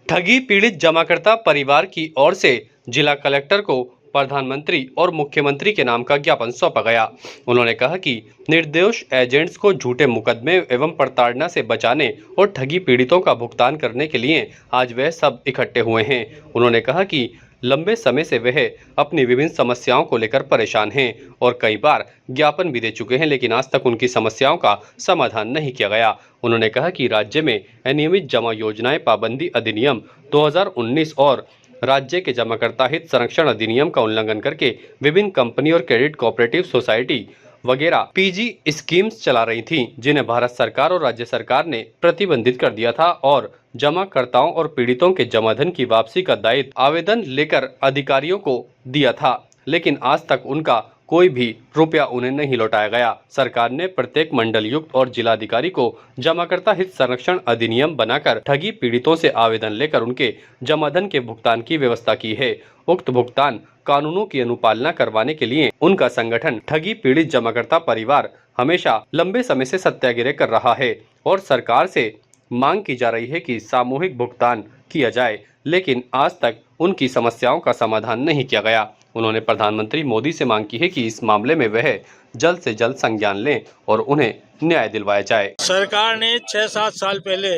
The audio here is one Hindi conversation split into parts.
ठगी पीड़ित जमाकर्ता परिवार की ओर से जिला कलेक्टर को प्रधानमंत्री और मुख्यमंत्री के नाम का ज्ञापन सौंपा गया। उन्होंने कहा कि निर्दोष एजेंट्स को झूठे मुकदमे एवं प्रताड़ना से बचाने और ठगी पीड़ितों का भुगतान करने के लिए आज वह सब इकट्ठे हुए हैं। उन्होंने कहा कि लंबे समय से वह अपनी विभिन्न समस्याओं को लेकर परेशान हैं और कई बार ज्ञापन भी दे चुके हैं, लेकिन आज तक उनकी समस्याओं का समाधान नहीं किया गया। उन्होंने कहा कि राज्य में अनियमित जमा योजनाएं पाबंदी अधिनियम 2019 और राज्य के जमाकर्ता हित संरक्षण अधिनियम का उल्लंघन करके विभिन्न कंपनी और क्रेडिट कोऑपरेटिव सोसाइटी वगैरह पीजी स्कीम्स चला रही थीं, जिन्हें भारत सरकार और राज्य सरकार ने प्रतिबंधित कर दिया था और जमाकर्ताओं और पीड़ितों के जमाधन की वापसी का दायित्व आवेदन लेकर अधिकारियों को दिया था, लेकिन आज तक उनका कोई भी रुपया उन्हें नहीं लौटाया गया। सरकार ने प्रत्येक मंडलयुक्त और जिलाधिकारी को जमाकर्ता हित संरक्षण अधिनियम बनाकर ठगी पीड़ितों से आवेदन लेकर उनके जमाधन के भुगतान की व्यवस्था की है। उक्त भुगतान कानूनों की अनुपालना करवाने के लिए उनका संगठन ठगी पीड़ित जमाकर्ता परिवार हमेशा लंबे समय से सत्याग्रह कर रहा है और सरकार से मांग की जा रही है कि सामूहिक भुगतान किया जाए, लेकिन आज तक उनकी समस्याओं का समाधान नहीं किया गया। उन्होंने प्रधानमंत्री मोदी से मांग की है कि इस मामले में वह जल्द से जल्द संज्ञान लें और उन्हें न्याय दिलवाया जाए। सरकार ने 6-7 साल पहले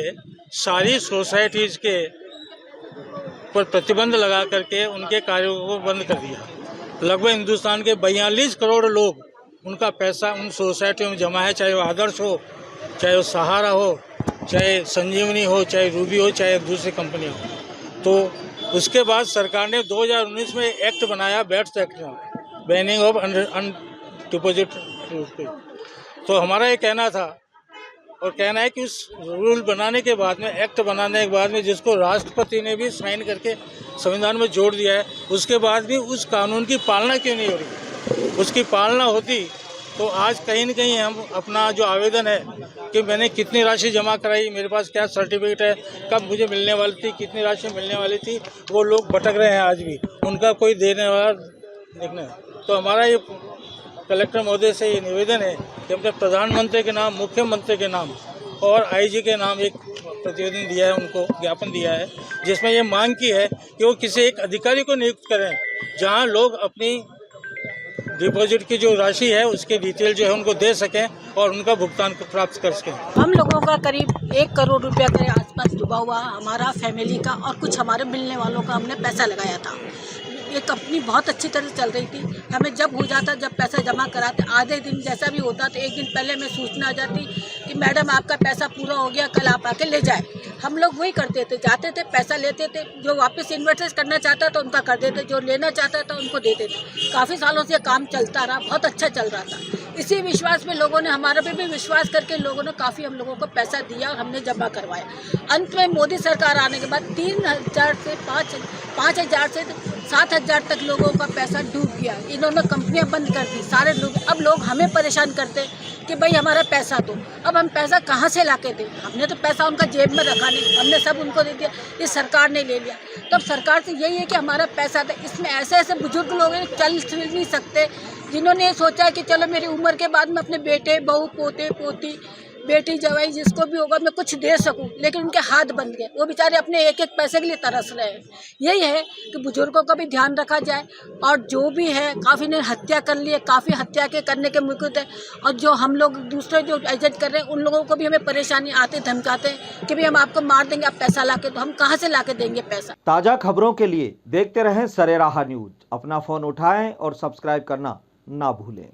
सारी सोसाइटीज के पर प्रतिबंध लगा करके उनके कार्यों को बंद कर दिया। लगभग हिंदुस्तान के 42 करोड़ लोग उनका पैसा उन सोसाइटियों में जमा है, चाहे वो आदर्श हो, चाहे वो सहारा हो, चाहे संजीवनी हो, चाहे रूबी हो, चाहे दूसरी कंपनी हो। तो उसके बाद सरकार ने 2019 में एक्ट बनाया, bats act, banning of deposit. तो हमारा ये कहना था और कहना है कि उस रूल बनाने के बाद में, एक्ट बनाने के बाद में, जिसको राष्ट्रपति ने भी साइन करके संविधान में जोड़ दिया है, उसके बाद भी उस कानून की पालना क्यों नहीं हो रही? उसकी पालना होती तो आज कहीं न कहीं हम अपना जो आवेदन है कि मैंने कितनी राशि जमा कराई, मेरे पास क्या सर्टिफिकेट है, कब मुझे मिलने वाली थी, कितनी राशि मिलने वाली थी, वो लोग भटक रहे हैं आज भी, उनका कोई देने वाला देखना है। तो हमारा ये कलेक्टर महोदय से ये निवेदन है कि हमने प्रधानमंत्री के नाम, मुख्यमंत्री के नाम और आईजी के नाम एक प्रतिवेदन दिया है, उनको ज्ञापन दिया है, जिसमें ये मांग की है कि वो किसी एक अधिकारी को नियुक्त करें जहाँ लोग अपनी डिपॉजिट की जो राशि है उसके डिटेल जो है उनको दे सकें और उनका भुगतान को प्राप्त कर सकें। हम लोगों का करीब 1 करोड़ रुपया के आसपास डूबा हुआ हमारा फैमिली का, और कुछ हमारे मिलने वालों का हमने पैसा लगाया था। ये कंपनी बहुत अच्छी तरह चल रही थी। हमें जब हो जाता, जब पैसा जमा कराते, आधे दिन जैसा भी होता तो एक दिन पहले हमें सूचना आ जाती कि मैडम आपका पैसा पूरा हो गया, कल आप आके ले जाए। हम लोग वही करते थे, जाते थे, पैसा लेते थे, जो वापस इन्वेस्टमेंट करना चाहता था उनका कर देते, जो लेना चाहता था उनको देते थे। काफ़ी सालों से काम चलता रहा, बहुत अच्छा चल रहा था। इसी विश्वास में लोगों ने, हमारे पे भी विश्वास करके लोगों ने काफ़ी हम लोगों को पैसा दिया और हमने जमा करवाया। अंत में मोदी सरकार आने के बाद 3,000 से 5,000 से 7,000 तक लोगों का पैसा डूब गया। इन्होंने कंपनियां बंद कर दी, सारे लोग। अब लोग हमें परेशान करते कि भाई हमारा पैसा दो। अब हम पैसा कहाँ से लाके दें? हमने तो पैसा उनका जेब में रखा नहीं, हमने सब उनको दे दिया, ये सरकार ने ले लिया। तो अब सरकार से यही है कि हमारा पैसा दे। इसमें ऐसे ऐसे बुजुर्ग लोग हैं चल फिर नहीं सकते, जिन्होंने ये सोचा कि चलो मेरी उम्र के बाद में अपने बेटे, बहू, पोते, पोती, बेटी, जवाई, जिसको भी होगा मैं कुछ दे सकूं, लेकिन उनके हाथ बंद गए। वो बेचारे अपने एक एक पैसे के लिए तरस रहे हैं। यही है कि बुजुर्गों का भी ध्यान रखा जाए, और जो भी है, काफ़ी ने हत्या कर ली है, काफ़ी हत्या के करने के मुकुट है, और जो हम लोग दूसरे जो एजेंट कर रहे हैं उन लोगों को भी हमें परेशानी आते धमकाते हैं कि भाई हम आपको मार देंगे, आप पैसा ला के, तो हम कहाँ से ला के देंगे पैसा। ताज़ा खबरों के लिए देखते रहें सरेराह न्यूज। अपना फ़ोन उठाएं और सब्सक्राइब करना ना भूलें।